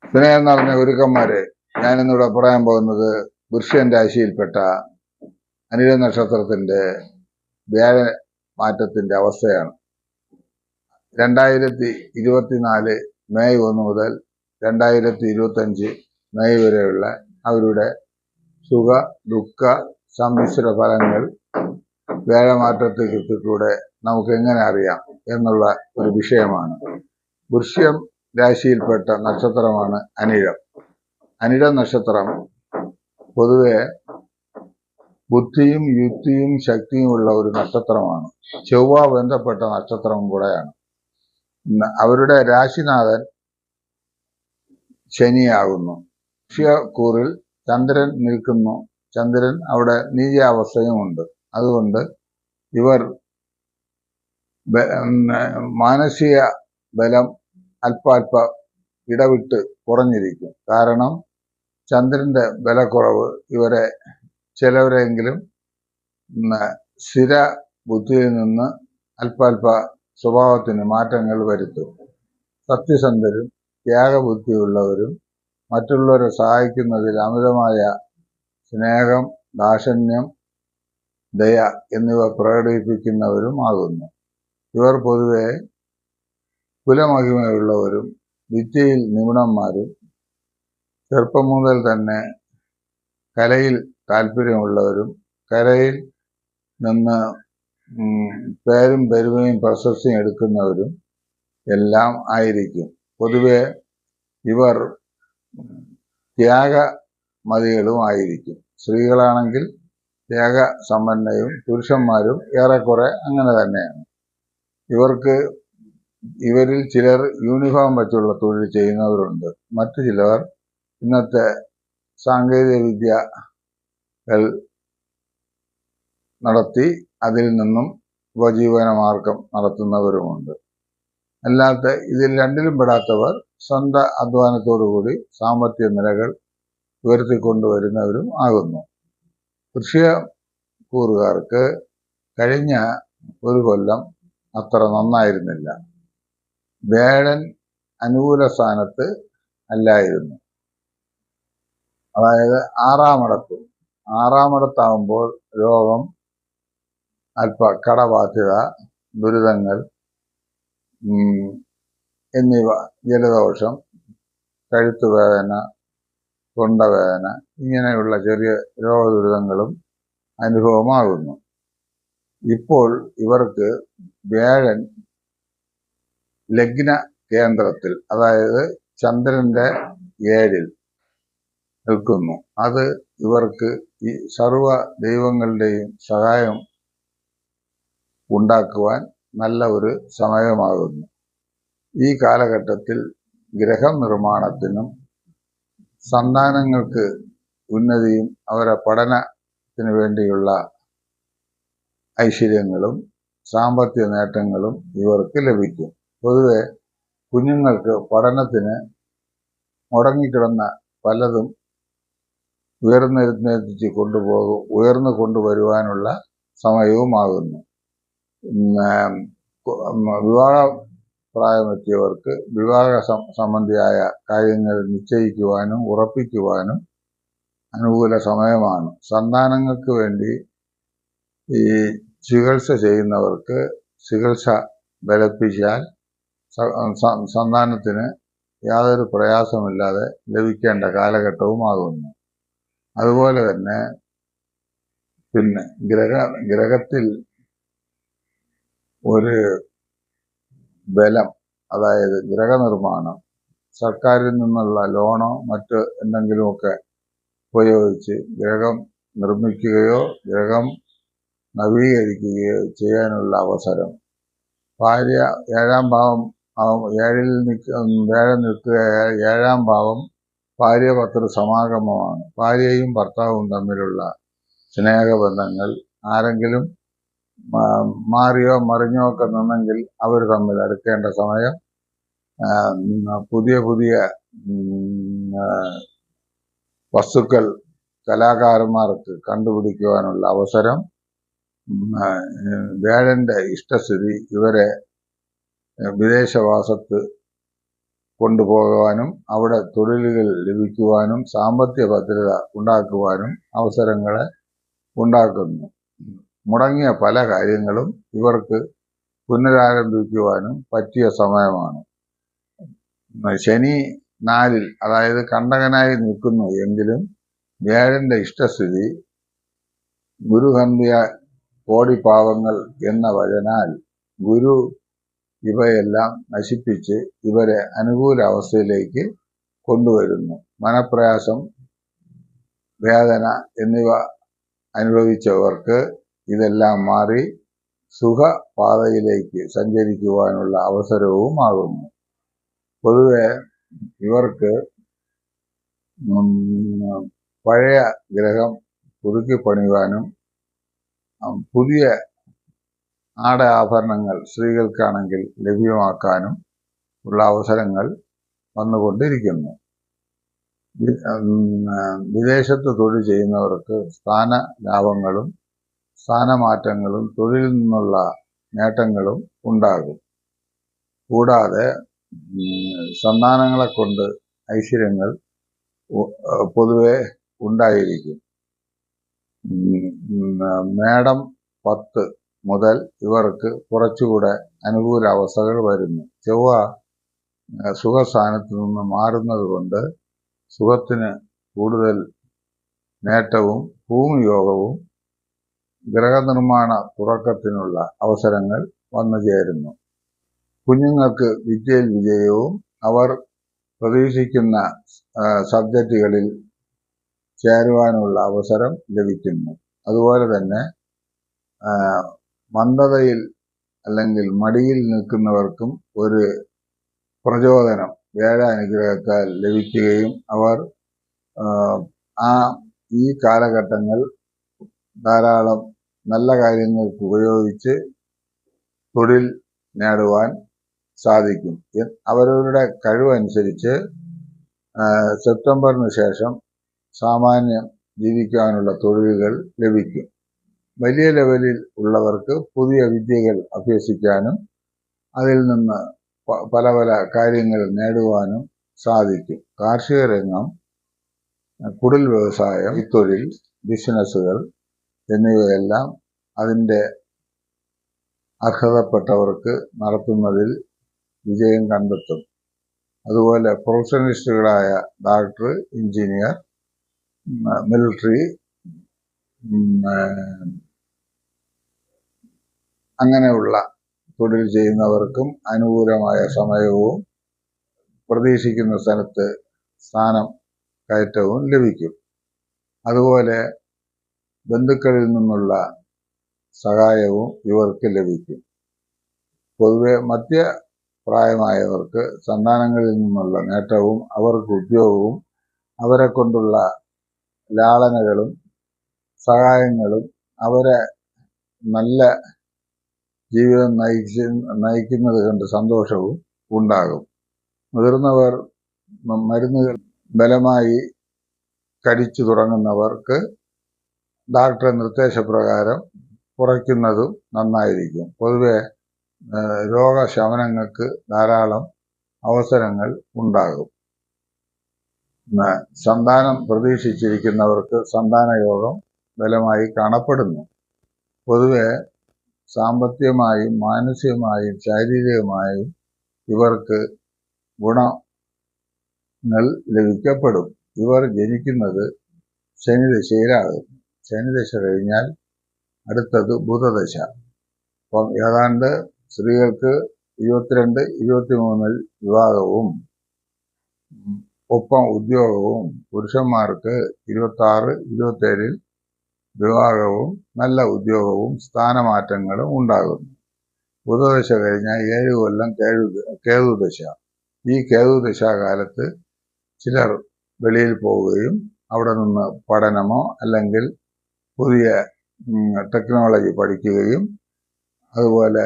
സ്നേഹം നിറഞ്ഞ ഗുരുക്കന്മാരെ, ഞാനിന്നിവിടെ പറയാൻ പോകുന്നത് വൃശ്യൻ രാശിയിൽപ്പെട്ട അനിഴ നക്ഷത്രത്തിന്റെ വ്യാഴ മാറ്റത്തിന്റെ അവസ്ഥയാണ്. 2024 മെയ് 1 മുതൽ 2025 മെയ് വരെയുള്ള അവരുടെ സുഖ ദുഃഖ സമ്മിശ്ര ഫലങ്ങൾ വ്യാഴമാറ്റത്തിലൂടെ നമുക്ക് എങ്ങനെ അറിയാം എന്നുള്ള ഒരു വിഷയമാണ്. വൃശ്യം രാശിയിൽപ്പെട്ട നക്ഷത്രമാണ് അനിഴം. അനിഴ നക്ഷത്രം പൊതുവെ ബുദ്ധിയും യുക്തിയും ശക്തിയും ഉള്ള ഒരു നക്ഷത്രമാണ്. ചൊവ്വ ബന്ധപ്പെട്ട നക്ഷത്രം കൂടെയാണ്. അവരുടെ രാശിനാഥൻ ശനിയാകുന്നു. വൃശ്യക്കൂറിൽ ചന്ദ്രൻ നിൽക്കുന്നു. ചന്ദ്രൻ അവിടെ നീചാവസ്ഥയുമുണ്ട്. അതുകൊണ്ട് ഇവർ മാനസിക ബലം അല്പാൽപ ഇടവിട്ട് കുറഞ്ഞിരിക്കും. കാരണം ചന്ദ്രന്റെ ബലക്കുറവ് ഇവരെ ചിലവരെങ്കിലും സ്ഥിര ബുദ്ധിയിൽ നിന്ന് അല്പാൽപ സ്വഭാവത്തിന് മാറ്റങ്ങൾ വരുത്തും. സത്യസന്ധരും ത്യാഗബുദ്ധിയുള്ളവരും മറ്റുള്ളവരെ സഹായിക്കുന്നതിൽ അമിതമായ സ്നേഹം, ദാക്ഷിണ്യം, ദയ എന്നിവ പ്രകടിപ്പിക്കുന്നവരും ആകുന്നു. ഇവർ പൊതുവെ കുലമഹിമയുള്ളവരും വിദ്യയിൽ നിപുണന്മാരും ചെറുപ്പം മുതൽ തന്നെ കലയിൽ താല്പര്യമുള്ളവരും കലയിൽ നിന്ന് പേരും പെരുമയും പ്രശസ്തിയും എടുക്കുന്നവരും എല്ലാം ആയിരിക്കും. പൊതുവെ ഇവർ ത്യാഗമതികളും ആയിരിക്കും. സ്ത്രീകളാണെങ്കിൽ ത്യാഗസമ്പന്നയും പുരുഷന്മാരും ഏറെക്കുറെ അങ്ങനെ തന്നെയാണ്. ഇവരിൽ ചിലർ യൂണിഫോം വെച്ചുള്ള തൊഴിൽ ചെയ്യുന്നവരുണ്ട്. മറ്റു ചിലർ ഇന്നത്തെ സാങ്കേതിക വിദ്യകൾ നടത്തി അതിൽ നിന്നും ഉപജീവന മാർഗം നടത്തുന്നവരുമുണ്ട്. അല്ലാത്ത ഇതിൽ രണ്ടിലും പെടാത്തവർ സ്വന്തം അധ്വാനത്തോടുകൂടി സാമ്പത്തിക നിലകൾ ഉയർത്തിക്കൊണ്ടുവരുന്നവരും ആകുന്നു. വൃശ്യക്കൂറുകാർക്ക് കഴിഞ്ഞ ഒരു കൊല്ലം അത്ര നന്നായിരുന്നില്ല. വ്യാഴൻ അനുകൂല സ്ഥാനത്ത് അല്ലായിരുന്നു. അതായത് ആറാമിടത്താവുമ്പോൾ രോഗം, അല്പ കടബാധ്യത, ദുരിതങ്ങൾ എന്നിവ, ജലദോഷം, കഴുത്തുവേദന, തൊണ്ടവേദന ഇങ്ങനെയുള്ള ചെറിയ രോഗദുരിതങ്ങളും അനുഭവമാകുന്നു. ഇപ്പോൾ ഇവർക്ക് വ്യാഴൻ ലഗ്ന കേന്ദ്രത്തിൽ, അതായത് ചന്ദ്രന്റെ 7-ൽ നിൽക്കുന്നു. അത് ഇവർക്ക് ഈ സർവ ദൈവങ്ങളുടെയും സഹായം ഉണ്ടാക്കുവാൻ നല്ല ഒരു സമയമാകുന്നു. ഈ കാലഘട്ടത്തിൽ ഗ്രഹനിർമ്മാണത്തിനും സന്താനങ്ങൾക്ക് ഉന്നതിയും അവരുടെ പഠനത്തിന് വേണ്ടിയുള്ള ഐശ്വര്യങ്ങളും സാമ്പത്തിക നേട്ടങ്ങളും ഇവർക്ക് ലഭിക്കും. പൊതുവെ കുഞ്ഞുങ്ങൾക്ക് പഠനത്തിന് മുടങ്ങിക്കിടന്ന പലതും ഉയർന്നു കൊണ്ടുവരുവാനുള്ള സമയവുമാകുന്നു. വിവാഹ പ്രായമെത്തിയവർക്ക് വിവാഹ സംബന്ധിയായ കാര്യങ്ങൾ നിശ്ചയിക്കുവാനും ഉറപ്പിക്കുവാനും അനുകൂല സമയമാണ്. സന്താനങ്ങൾക്ക് വേണ്ടി ഈ ചികിത്സ ചെയ്യുന്നവർക്ക് ചികിത്സ ബലപ്പിച്ചാൽ സന്താനത്തിന് യാതൊരു പ്രയാസമില്ലാതെ ലഭിക്കേണ്ട കാലഘട്ടവുമാകുന്നു. അതുപോലെ തന്നെ ഗ്രഹത്തിൽ ഒരു ബലം, അതായത് ഗ്രഹനിർമ്മാണം, സർക്കാരിൽ നിന്നുള്ള ലോണോ മറ്റ് എന്തെങ്കിലുമൊക്കെ ഉപയോഗിച്ച് ഗ്രഹം നിർമ്മിക്കുകയോ ഗ്രഹം നവീകരിക്കുകയോ ചെയ്യാനുള്ള അവസരം. ഭാര്യ 7-ാം ഭാവം 7-ൽ വ്യാഴം നിൽക്കുകയാൽ 7-ാം ഭാവം ഭാര്യ-ഭർത്തൃ സമാഗമമാണ്. ഭാര്യയും ഭർത്താവും തമ്മിലുള്ള സ്നേഹബന്ധങ്ങൾ ആരെങ്കിലും മാറിയോ മറിഞ്ഞോ ഒക്കെ നിന്നെങ്കിൽ അവർ തമ്മിൽ അടുക്കേണ്ട സമയം. പുതിയ വസ്തുക്കൾ കലാകാരന്മാർക്ക് കണ്ടുപിടിക്കുവാനുള്ള അവസരം. വ്യാഴന്റെ ഇഷ്ടസ്ഥിതി ഇവരെ വിദേശവാസത്ത് കൊണ്ടുപോകുവാനും അവിടെ തൊഴിലുകൾ ലഭിക്കുവാനും സാമ്പത്തിക ഭദ്രത ഉണ്ടാക്കുവാനും അവസരങ്ങളെ ഉണ്ടാക്കുന്നു. മുടങ്ങിയ പല കാര്യങ്ങളും ഇവർക്ക് പുനരാരംഭിക്കുവാനും പറ്റിയ സമയമാണ്. ശനി 4-ൽ അതായത് കണ്ടകനായി നിൽക്കുന്നു എങ്കിലും വ്യാഴന്റെ ഇഷ്ടസ്ഥിതി ഗുരുഹന്യ കോടി പാവങ്ങൾ എന്ന വചനാൽ ഗുരു ഇവയെല്ലാം നശിപ്പിച്ച് ഇവരെ അനുകൂല അവസ്ഥയിലേക്ക് കൊണ്ടുവരുന്നു. മനപ്രയാസം, വേദന എന്നിവ അനുഭവിച്ചവർക്ക് ഇതെല്ലാം മാറി സുഖപാതയിലേക്ക് സഞ്ചരിക്കുവാനുള്ള അവസരവും ആകുന്നു. പൊതുവെ ഇവർക്ക് പഴയ ഗ്രഹം പുതുക്കി പണിയുവാനും പുതിയ ആഭരണങ്ങൾ സ്ത്രീകൾക്കാണെങ്കിൽ ലഭ്യമാക്കാനും ഉള്ള അവസരങ്ങൾ വന്നുകൊണ്ടിരിക്കുന്നു. വിദേശത്ത് തൊഴിൽ ചെയ്യുന്നവർക്ക് സ്ഥാന ലാഭങ്ങളും സ്ഥാനമാറ്റങ്ങളും തൊഴിലിൽ നിന്നുള്ള നേട്ടങ്ങളും ഉണ്ടാകും. കൂടാതെ സന്താനങ്ങളെ കൊണ്ട് ഐശ്വര്യങ്ങൾ പൊതുവെ ഉണ്ടായിരിക്കും. മേടം 10 മുതൽ ഇവർക്ക് കുറച്ചുകൂടെ അനുകൂല അവസ്ഥകൾ വരുന്നു. ചൊവ്വ സുഖസ്ഥാനത്ത് നിന്ന് മാറുന്നത് കൊണ്ട് സുഖത്തിന് കൂടുതൽ നേട്ടവും ഭൂമിയോഗവും ഗ്രഹനിർമ്മാണ തുടക്കത്തിനുള്ള അവസരങ്ങൾ വന്നു ചേരുന്നു. കുഞ്ഞുങ്ങൾക്ക് വിദ്യയിൽ വിജയവും അവർ പ്രതീക്ഷിക്കുന്ന സബ്ജക്റ്റുകളിൽ ചേരുവാനുള്ള അവസരം ലഭിക്കുന്നു. അതുപോലെ തന്നെ മന്ദതയിൽ അല്ലെങ്കിൽ മടിയിൽ നിൽക്കുന്നവർക്കും ഒരു പ്രചോദനം വേദാനുഗ്രഹത്താൽ ലഭിക്കുകയും അവർ ഈ കാലഘട്ടങ്ങൾ ധാരാളം നല്ല കാര്യങ്ങൾക്ക് ഉപയോഗിച്ച് തൊഴിൽ നേടുവാൻ സാധിക്കും. അവരവരുടെ കഴിവനുസരിച്ച് സെപ്റ്റംബറിന് ശേഷം സാമാന്യം ജീവിക്കാനുള്ള തൊഴിലുകൾ ലഭിക്കും. വലിയ ലെവലിൽ ഉള്ളവർക്ക് പുതിയ വിദ്യകൾ അഭ്യസിക്കാനും അതിൽ നിന്ന് പല പല കാര്യങ്ങൾ നേടുവാനും സാധിക്കും. കാർഷിക രംഗം, കുടിൽ വ്യവസായം, തൊഴിൽ, ബിസിനസ്സുകൾ എന്നിവയെല്ലാം അതിൻ്റെ അർഹതപ്പെട്ടവർക്ക് നടത്തുന്നതിൽ വിജയം കണ്ടെത്തും. അതുപോലെ പ്രൊഫഷണലിസ്റ്റുകളായ ഡോക്ടർ, എഞ്ചിനീയർ, മിലിറ്ററി, അങ്ങനെയുള്ള തൊഴിൽ ചെയ്യുന്നവർക്കും അനുകൂലമായ സമയവും പ്രതീക്ഷിക്കുന്ന സ്ഥലത്ത് സ്ഥാനം കയറ്റവും ലഭിക്കും. അതുപോലെ ബന്ധുക്കളിൽ നിന്നുള്ള സഹായവും ഇവർക്ക് ലഭിക്കും. പൊതുവെ മധ്യപ്രായമായവർക്ക് സന്താനങ്ങളിൽ നിന്നുള്ള നേട്ടവും അവർക്ക് ഉദ്യോഗവും അവരെ കൊണ്ടുള്ള ലാളനകളും സഹായങ്ങളും അവരെ നല്ല ജീവിതം നയിക്കുന്നത് കണ്ട് സന്തോഷവും ഉണ്ടാകും. മുതിർന്നവർ മരുന്നുകൾ ബലമായി കഴിച്ചു തുടങ്ങുന്നവർക്ക് ഡോക്ടറെ നിർദ്ദേശപ്രകാരം കുറയ്ക്കുന്നതും നന്നായിരിക്കും. പൊതുവെ രോഗശമനങ്ങൾക്ക് ധാരാളം അവസരങ്ങൾ ഉണ്ടാകും. സന്താനം പ്രതീക്ഷിച്ചിരിക്കുന്നവർക്ക് സന്താനയോഗം ബലമായി കാണപ്പെടുന്നു. പൊതുവെ സാമ്പത്തികമായും മാനസികമായും ശാരീരികമായും ഇവർക്ക് ഗുണങ്ങൾ ലഭിക്കപ്പെടും. ഇവർ ജനിക്കുന്നത് ശനിദശയിലാകും. ശനിദശ കഴിഞ്ഞാൽ അടുത്തത് ബുധദശ. അപ്പം ഏതാണ്ട് സ്ത്രീകൾക്ക് 22-23 വിവാഹവും ഒപ്പം ഉദ്യോഗവും, പുരുഷന്മാർക്ക് 26-27 വിവാഹവും നല്ല ഉദ്യോഗവും സ്ഥാനമാറ്റങ്ങളും ഉണ്ടാകുന്നു. ബുധദശ കഴിഞ്ഞാൽ 7 കൊല്ലം കേതുദശ. ഈ കേതുദശാകാലത്ത് ചിലർ വെളിയിൽ പോവുകയും അവിടെ നിന്ന് പഠനമോ അല്ലെങ്കിൽ പുതിയ ടെക്നോളജി പഠിക്കുകയും അതുപോലെ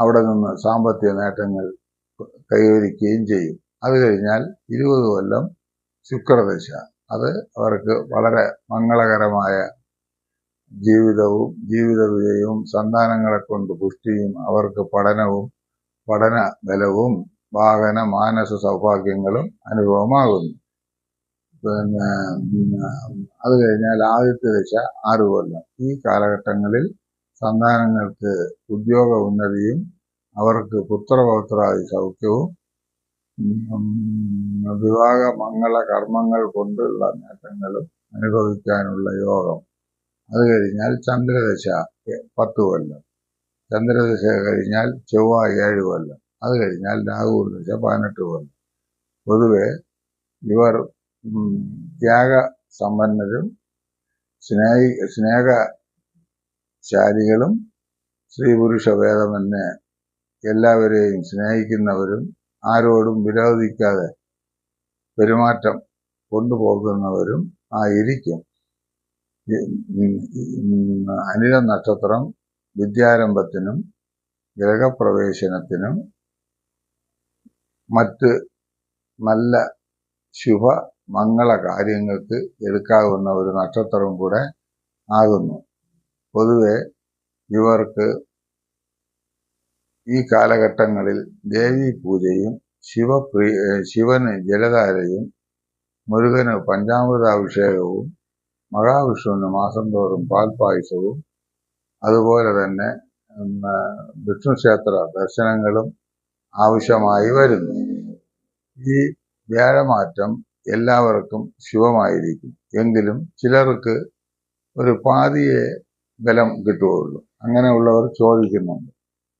അവിടെ നിന്ന് സാമ്പത്തിക നേട്ടങ്ങൾ കൈവരിക്കുകയും ചെയ്യും. അത് കഴിഞ്ഞാൽ 20 കൊല്ലം ശുക്രദശ. അത് അവർക്ക് വളരെ മംഗളകരമായ ജീവിതവും ജീവിത വിജയവും സന്താനങ്ങളെ കൊണ്ട് പുഷ്ടിയും അവർക്ക് പഠനവും പഠന ബലവും വാഹന മാനസ സൗഭാഗ്യങ്ങളും അനുഭവമാകുന്നു. പിന്നെ അത് കഴിഞ്ഞാൽ ആദ്യത്തെ ദശ 6 കൊല്ലം. ഈ കാലഘട്ടങ്ങളിൽ സന്താനങ്ങൾക്ക് ഉദ്യോഗ ഉന്നതിയും അവർക്ക് പുത്രപൗത്രാദി സൗഖ്യവും വിവാഹ മംഗള കർമ്മങ്ങൾ കൊണ്ടുള്ള നേട്ടങ്ങളും അനുഭവിക്കാനുള്ള യോഗം. അത് കഴിഞ്ഞാൽ ചന്ദ്രദശ 10 കൊല്ലം. ചന്ദ്രദശ കഴിഞ്ഞാൽ ചൊവ്വ 7 കൊല്ലം. അത് കഴിഞ്ഞാൽ രാഹുദശ 18 കൊല്ലം. പൊതുവെ ഇവർ ത്യാഗസമ്പന്നരും സ്നേഹശാലികളും സ്ത്രീ പുരുഷ ഭേദമന്യേ എല്ലാവരെയും സ്നേഹിക്കുന്നവരും ആരോടും വിരോധിക്കാതെ പെരുമാറ്റം കൊണ്ടുപോകുന്നവരും ആയിരിക്കും. അനിഴ നക്ഷത്രം വിദ്യാരംഭത്തിനും ഗ്രഹപ്രവേശനത്തിനും മറ്റ് നല്ല ശുഭ മംഗള കാര്യങ്ങൾക്ക് എടുക്കാവുന്ന ഒരു നക്ഷത്രവും കൂടെ ആകുന്നു. പൊതുവെ ഇവർക്ക് ഈ കാലഘട്ടങ്ങളിൽ ദേവീ പൂജയും ശിവന് ജലധാരയും മുരുകന് പഞ്ചാമൃതാഭിഷേകവും മഹാവിഷ്ണുവിന് മാസം തോറും പാൽപായസവും അതുപോലെ തന്നെ വിഷ്ണു ക്ഷേത്ര ദർശനങ്ങളും ആവശ്യമായി വരുന്നു. ഈ വ്യാഴമാറ്റം എല്ലാവർക്കും ശുഭമായിരിക്കും. എങ്കിലും ചിലർക്ക് ഒരു പാതിയെ ബലം കിട്ടുകയുള്ളൂ. അങ്ങനെയുള്ളവർ ചോദിക്കുന്നുണ്ട്.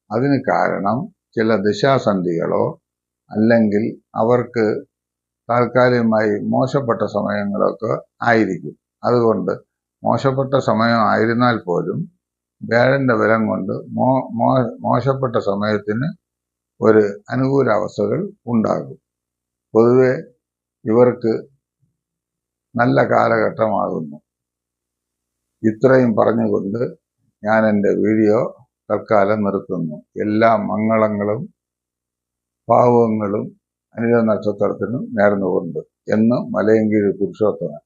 അതിന് കാരണം ചില ദിശാസന്ധികളോ അല്ലെങ്കിൽ അവർക്ക് താൽക്കാലികമായി മോശപ്പെട്ട സമയങ്ങളൊക്കെ ആയിരിക്കും. അതുകൊണ്ട് മോശപ്പെട്ട സമയം ആയിരുന്നാൽ പോലും വ്യാഴന്റെ ബലം കൊണ്ട് മോശപ്പെട്ട സമയത്തിന് ഒരു അനുകൂലാവസ്ഥകൾ ഉണ്ടാകും. പൊതുവെ ഇവർക്ക് നല്ല കാലഘട്ടമാകുന്നു. ഇത്രയും പറഞ്ഞുകൊണ്ട് ഞാൻ എൻ്റെ വീഡിയോ തൽക്കാലം നിർത്തുന്നു. എല്ലാ മംഗളങ്ങളും ഭാവുകങ്ങളും അനിഴ നക്ഷത്രത്തിനും നേർന്നുകൊണ്ട് എന്ന് മലയങ്കിഴി പുരുഷോത്തമൻ.